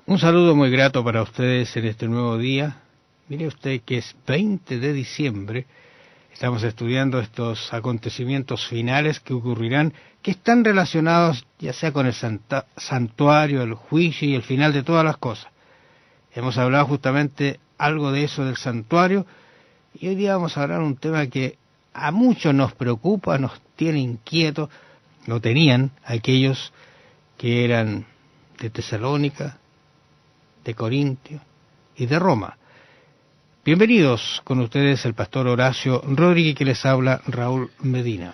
Un saludo muy grato para ustedes en este nuevo día. Mire usted que es 20 de diciembre. Estamos estudiando estos acontecimientos finales que ocurrirán, que están relacionados ya sea con el santuario, el juicio y el final de todas las cosas. Hemos hablado justamente algo de eso del santuario y hoy día vamos a hablar un tema que a muchos nos preocupa, nos tiene inquietos. Lo tenían aquellos que eran de Tesalónica, de Corintio y de Roma. Bienvenidos con ustedes el pastor Horacio Rodríguez, que les habla Raúl Medina.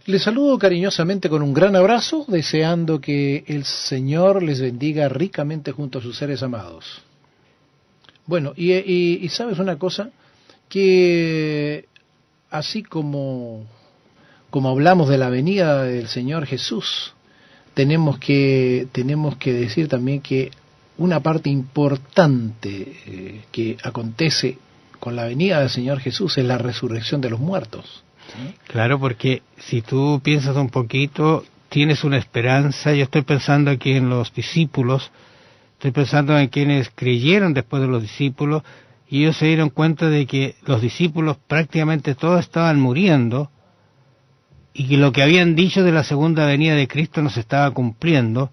Les saludo cariñosamente con un gran abrazo, deseando que el Señor les bendiga ricamente junto a sus seres amados. Bueno, y sabes una cosa, que así como hablamos de la venida del Señor Jesús, tenemos que decir también que una parte importante que acontece con la venida del Señor Jesús es la resurrección de los muertos. ¿Sí? Claro, porque si tú piensas un poquito, tienes una esperanza. Yo estoy pensando aquí en los discípulos, estoy pensando en quienes creyeron después de los discípulos, y ellos se dieron cuenta de que los discípulos prácticamente todos estaban muriendo, y que lo que habían dicho de la segunda venida de Cristo no se estaba cumpliendo.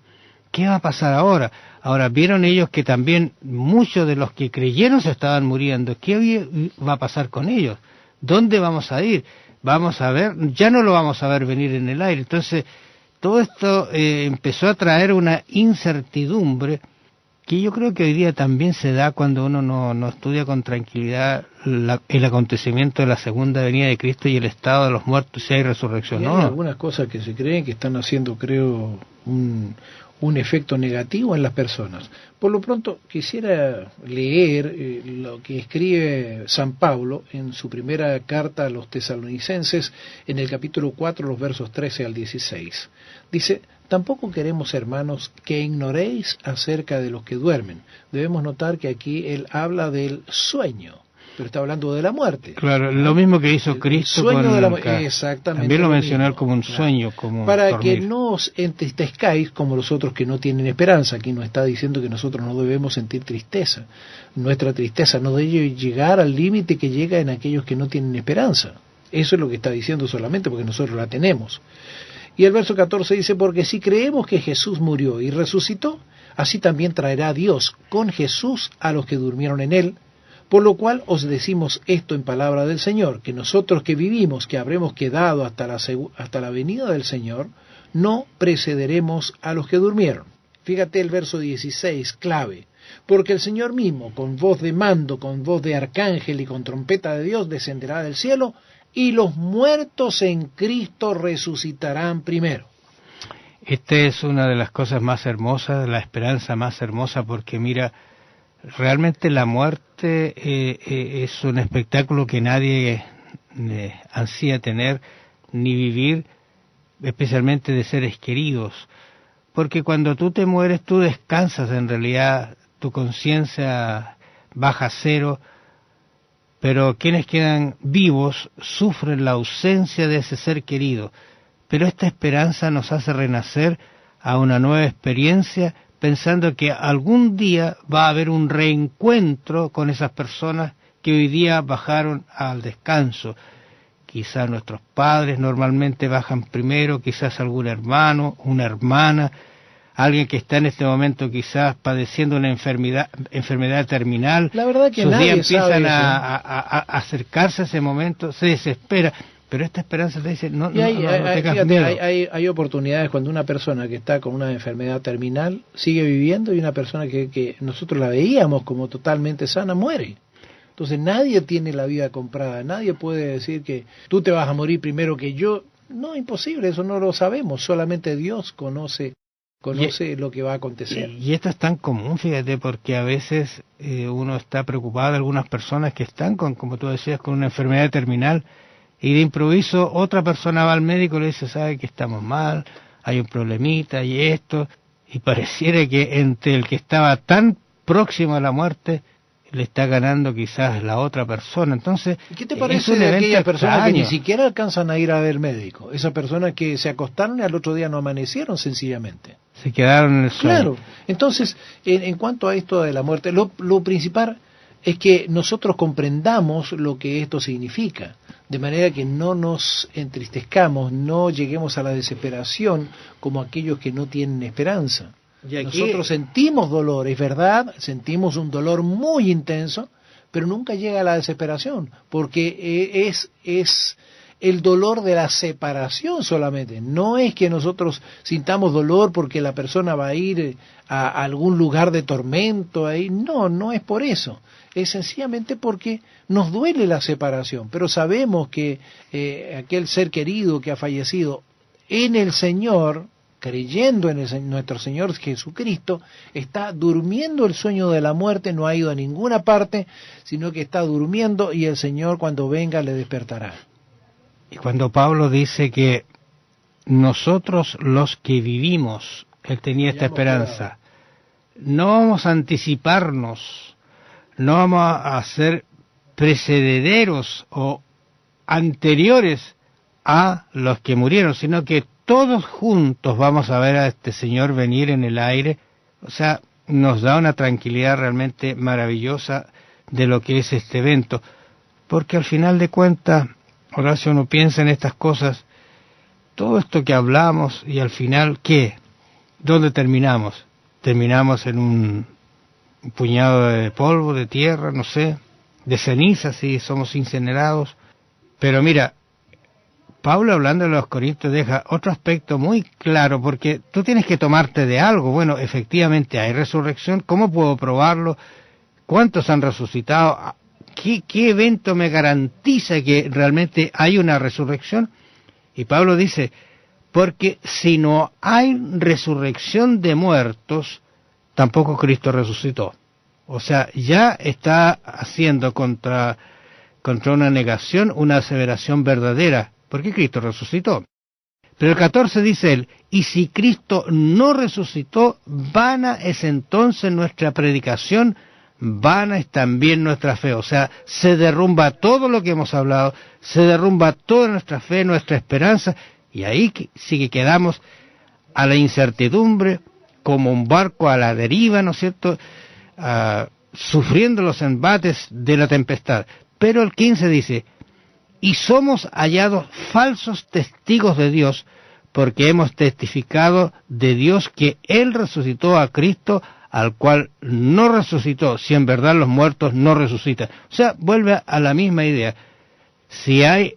¿Qué va a pasar ahora? Ahora, vieron ellos que también muchos de los que creyeron se estaban muriendo. ¿Qué va a pasar con ellos? ¿Dónde vamos a ir? Vamos a ver, ya no lo vamos a ver venir en el aire. Entonces, todo esto empezó a traer una incertidumbre que yo creo que hoy día también se da cuando uno no estudia con tranquilidad el acontecimiento de la segunda venida de Cristo y el estado de los muertos, si hay resurrección. Y hay algunas cosas que se creen que están haciendo, creo, un efecto negativo en las personas. Por lo pronto, quisiera leer lo que escribe San Pablo en su primera carta a los tesalonicenses, en el capítulo 4, los versos 13 al 16. Dice: tampoco queremos, hermanos, que ignoréis acerca de los que duermen. Debemos notar que aquí él habla del sueño, pero está hablando de la muerte. Claro, lo mismo que hizo Cristo con la muerte. Exactamente. También lo mencionó él como un sueño, como para dormir. que no os entristezcáis como los otros que no tienen esperanza. Aquí nos está diciendo que nosotros no debemos sentir tristeza. Nuestra tristeza no debe llegar al límite que llega en aquellos que no tienen esperanza. Eso es lo que está diciendo solamente porque nosotros la tenemos. Y el verso 14 dice: porque si creemos que Jesús murió y resucitó, así también traerá Dios con Jesús a los que durmieron en él. Por lo cual os decimos esto en palabra del Señor, que nosotros que vivimos, que habremos quedado hasta la venida del Señor, no precederemos a los que durmieron. Fíjate el verso 16, clave. Porque el Señor mismo, con voz de mando, con voz de arcángel y con trompeta de Dios, descenderá del cielo, y los muertos en Cristo resucitarán primero. Esta es una de las cosas más hermosas, la esperanza más hermosa, porque mira, realmente la muerte es un espectáculo que nadie ansía tener ni vivir, especialmente de seres queridos, porque cuando tú te mueres tú descansas, en realidad tu conciencia baja a cero, pero quienes quedan vivos sufren la ausencia de ese ser querido. Pero esta esperanza nos hace renacer a una nueva experiencia, pensando que algún día va a haber un reencuentro con esas personas que hoy día bajaron al descanso. Quizás nuestros padres normalmente bajan primero, quizás algún hermano, una hermana, alguien que está en este momento quizás padeciendo una enfermedad terminal. La verdad que sus días empiezan sabe a acercarse a ese momento, se desespera. Pero esta esperanza te dice, no tengas miedo. Hay oportunidades cuando una persona que está con una enfermedad terminal sigue viviendo y una persona que nosotros la veíamos como totalmente sana muere. Entonces nadie tiene la vida comprada, nadie puede decir que tú te vas a morir primero que yo. No, imposible, eso no lo sabemos, solamente Dios conoce lo que va a acontecer. Y esto es tan común, fíjate, porque a veces uno está preocupado, algunas personas que están como tú decías, con una enfermedad terminal, y de improviso otra persona va al médico y le dice, sabe que estamos mal, hay un problemita y esto, y pareciera que entre el que estaba tan próximo a la muerte le está ganando quizás la otra persona. Entonces, ¿qué te parece de aquellas personas que ni siquiera alcanzan a ir a ver médico? Esas personas que se acostaron y al otro día no amanecieron sencillamente. Se quedaron en el sueño. Claro, Entonces, en cuanto a esto de la muerte, lo principal es que nosotros comprendamos lo que esto significa, de manera que no nos entristezcamos, no lleguemos a la desesperación como aquellos que no tienen esperanza. Y aquí, nosotros sentimos dolor, es verdad, sentimos un dolor muy intenso, pero nunca llega a la desesperación, porque es el dolor de la separación solamente. No es que nosotros sintamos dolor porque la persona va a ir a algún lugar de tormento ahí. No, no es por eso. Es sencillamente porque nos duele la separación, pero sabemos que aquel ser querido que ha fallecido en el Señor, creyendo en nuestro Señor Jesucristo, está durmiendo el sueño de la muerte, no ha ido a ninguna parte, sino que está durmiendo y el Señor cuando venga le despertará. Y cuando Pablo dice que nosotros los que vivimos, él tenía esta esperanza, no vamos a anticiparnos, no vamos a ser precederos o anteriores a los que murieron, sino que todos juntos vamos a ver a este Señor venir en el aire. O sea, nos da una tranquilidad realmente maravillosa de lo que es este evento, porque al final de cuentas, Horacio, uno piensa en estas cosas, todo esto que hablamos, y al final, ¿qué? ¿Dónde terminamos? Terminamos en un puñado de polvo, de tierra, no sé, de cenizas, si somos incinerados. Pero mira, Pablo, hablando de los Corintios, deja otro aspecto muy claro, porque tú tienes que tomarte de algo. Bueno, efectivamente hay resurrección. ¿Cómo puedo probarlo? ¿Cuántos han resucitado? ¿Qué evento me garantiza que realmente hay una resurrección? Y Pablo dice, porque si no hay resurrección de muertos, tampoco Cristo resucitó. O sea, ya está haciendo contra una negación una aseveración verdadera, porque Cristo resucitó. Pero el 14 dice él, y si Cristo no resucitó, vana es entonces nuestra predicación, vana es también nuestra fe. O sea, se derrumba todo lo que hemos hablado, se derrumba toda nuestra fe, nuestra esperanza, y ahí sí que quedamos a la incertidumbre, como un barco a la deriva, ¿no es cierto?, sufriendo los embates de la tempestad. Pero el 15 dice, y somos hallados falsos testigos de Dios, porque hemos testificado de Dios que Él resucitó a Cristo, al cual no resucitó, si en verdad los muertos no resucitan. O sea, vuelve a la misma idea. Si hay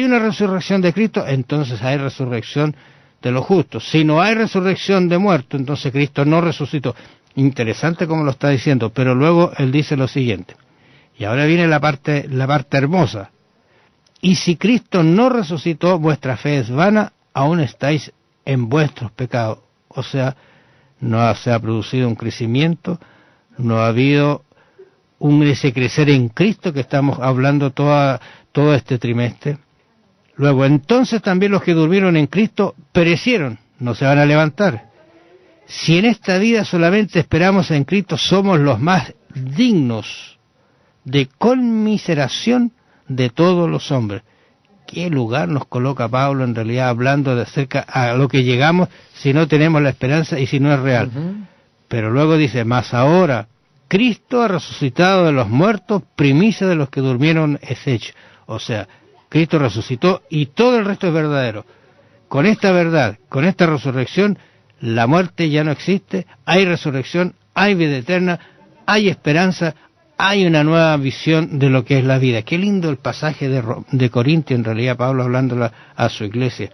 una resurrección de Cristo, entonces hay resurrección de los justos. Si no hay resurrección de muertos, entonces Cristo no resucitó. Interesante como lo está diciendo, pero luego él dice lo siguiente. Y ahora viene la parte hermosa. Y si Cristo no resucitó, vuestra fe es vana, aún estáis en vuestros pecados. O sea, no se ha producido un crecimiento, no ha habido ese crecer en Cristo que estamos hablando todo este trimestre. Luego, entonces también los que durmieron en Cristo perecieron, no se van a levantar. Si en esta vida solamente esperamos en Cristo, somos los más dignos de conmiseración de todos los hombres. ¿Qué lugar nos coloca Pablo en realidad hablando de acerca a lo que llegamos si no tenemos la esperanza y si no es real? Pero luego dice, más ahora, Cristo ha resucitado de los muertos, primicia de los que durmieron es hecho. O sea, Cristo resucitó y todo el resto es verdadero. Con esta verdad, con esta resurrección, la muerte ya no existe, hay resurrección, hay vida eterna, hay esperanza, hay una nueva visión de lo que es la vida. Qué lindo el pasaje de Corintios, en realidad, Pablo hablando a su iglesia.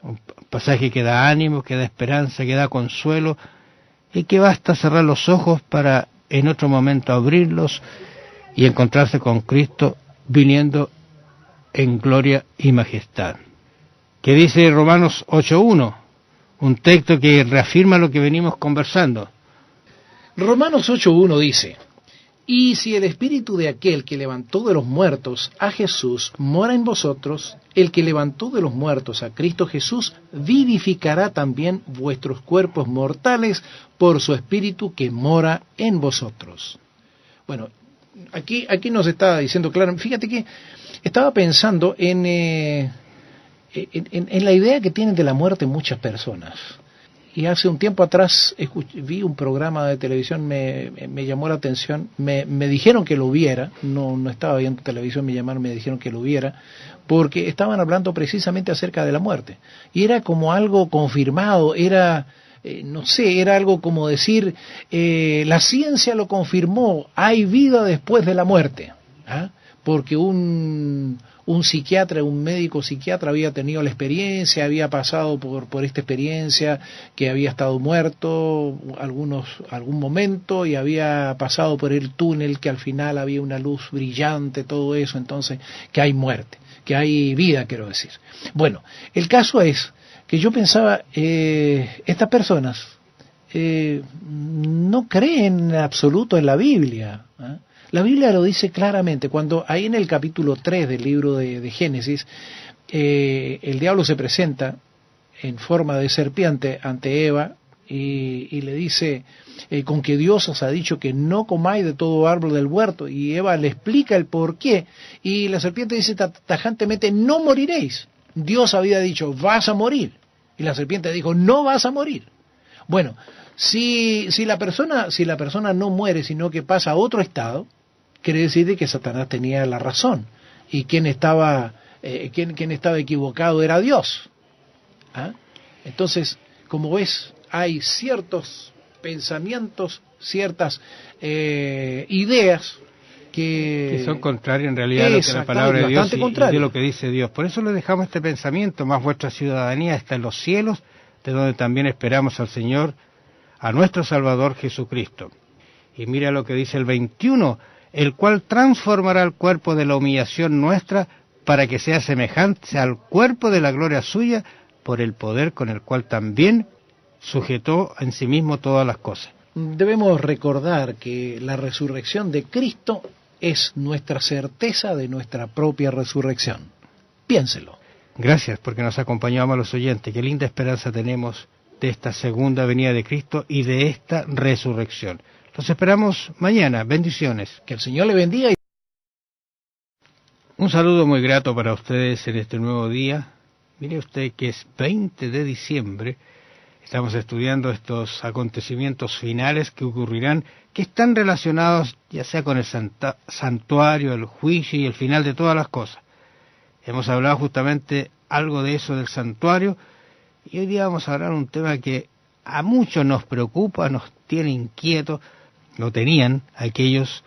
Un pasaje que da ánimo, que da esperanza, que da consuelo, y que basta cerrar los ojos para en otro momento abrirlos y encontrarse con Cristo viniendo en gloria y majestad. ¿Qué dice Romanos 8.1? Un texto que reafirma lo que venimos conversando. Romanos 8.1 dice, y si el espíritu de aquel que levantó de los muertos a Jesús mora en vosotros, el que levantó de los muertos a Cristo Jesús vivificará también vuestros cuerpos mortales por su espíritu que mora en vosotros. Bueno, aquí nos está diciendo claro, fíjate que estaba pensando en la idea que tienen de la muerte muchas personas. y hace un tiempo atrás vi un programa de televisión, me llamó la atención, me dijeron que lo viera, no estaba viendo televisión, me llamaron, me dijeron que lo viera, porque estaban hablando precisamente acerca de la muerte, y era como algo confirmado, era, no sé, era algo como decir, la ciencia lo confirmó, hay vida después de la muerte, ¿ah? Porque un psiquiatra, un médico psiquiatra había tenido la experiencia, había pasado por esta experiencia, que había estado muerto algún momento y había pasado por el túnel, que al final había una luz brillante, todo eso, entonces que hay muerte, que hay vida, quiero decir. Bueno, el caso es que yo pensaba, estas personas no creen en absoluto en la Biblia, ¿eh? La Biblia lo dice claramente, cuando ahí en el capítulo 3 del libro de Génesis, el diablo se presenta en forma de serpiente ante Eva y le dice, con que Dios os ha dicho que no comáis de todo árbol del huerto, y Eva le explica el por qué, y la serpiente dice tajantemente, no moriréis. Dios había dicho, vas a morir, y la serpiente dijo, no vas a morir. Bueno, si la persona no muere, sino que pasa a otro estado, quiere decir de que Satanás tenía la razón, y quien estaba equivocado era Dios. ¿Ah? Entonces, como ves, hay ciertos pensamientos, ciertas ideas que son contrarias en realidad a lo que la palabra de Dios y de lo que dice Dios. Por eso le dejamos este pensamiento, más vuestra ciudadanía está en los cielos, de donde también esperamos al Señor, a nuestro Salvador Jesucristo. Y mira lo que dice el 21, el cual transformará el cuerpo de la humillación nuestra para que sea semejante al cuerpo de la gloria suya, por el poder con el cual también sujetó en sí mismo todas las cosas. Debemos recordar que la resurrección de Cristo es nuestra certeza de nuestra propia resurrección. Piénselo. Gracias porque nos acompañamos a los oyentes. Qué linda esperanza tenemos de esta segunda venida de Cristo y de esta resurrección. Los esperamos mañana. Bendiciones. Que el Señor le bendiga. Un saludo muy grato para ustedes en este nuevo día. Mire usted que es 20 de diciembre. Estamos estudiando estos acontecimientos finales que ocurrirán, que están relacionados ya sea con el santuario, el juicio y el final de todas las cosas. Hemos hablado justamente algo de eso del santuario, y hoy día vamos a hablar un tema que a muchos nos preocupa, nos tiene inquietos, lo tenían aquellos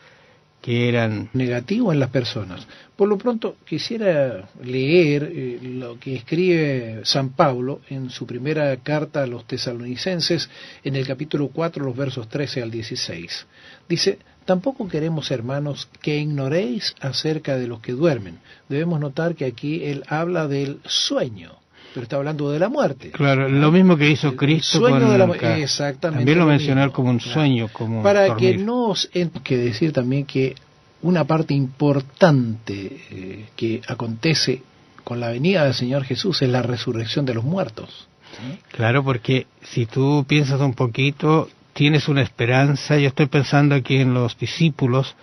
que eran negativos en las personas. Por lo pronto quisiera leer lo que escribe San Pablo en su primera carta a los tesalonicenses en el capítulo 4, los versos 13 al 16. Dice, tampoco queremos, hermanos, que ignoréis acerca de los que duermen. Debemos notar que aquí él habla del sueño, pero está hablando de la muerte. Claro, lo mismo que hizo Cristo con de la muerte. Exactamente. También lo mencionó como un sueño, como para dormir. que no os que decir también que una parte importante que acontece con la venida del Señor Jesús es la resurrección de los muertos. ¿Sí? Claro, porque si tú piensas un poquito, tienes una esperanza. Yo estoy pensando aquí en los discípulos,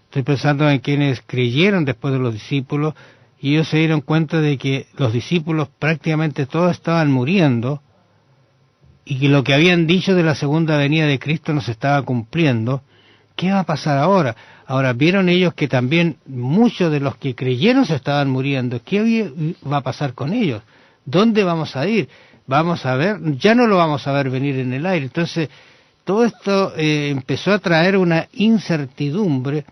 estoy pensando en quienes creyeron después de los discípulos, y ellos se dieron cuenta de que los discípulos prácticamente todos estaban muriendo, y que lo que habían dicho de la segunda venida de Cristo no se estaba cumpliendo. ¿Qué va a pasar ahora? Ahora, vieron ellos que también muchos de los que creyeron se estaban muriendo. ¿Qué va a pasar con ellos? ¿Dónde vamos a ir? Vamos a ver, ya no lo vamos a ver venir en el aire. Entonces, todo esto empezó a traer una incertidumbre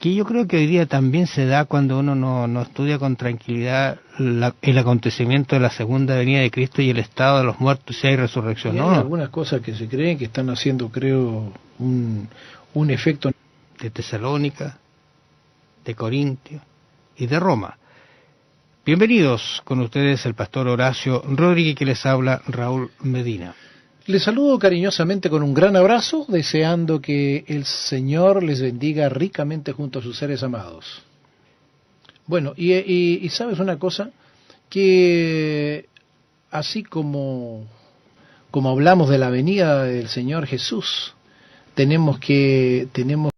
que yo creo que hoy día también se da cuando uno no estudia con tranquilidad el acontecimiento de la segunda venida de Cristo y el estado de los muertos, si hay resurrección. Hay algunas cosas que se creen que están haciendo, creo, un efecto de Tesalónica, de Corintio y de Roma. Bienvenidos con ustedes el pastor Horacio Rodríguez, que les habla Raúl Medina. Les saludo cariñosamente con un gran abrazo, deseando que el Señor les bendiga ricamente junto a sus seres amados. Bueno, y sabes una cosa, que así como hablamos de la venida del Señor Jesús, tenemos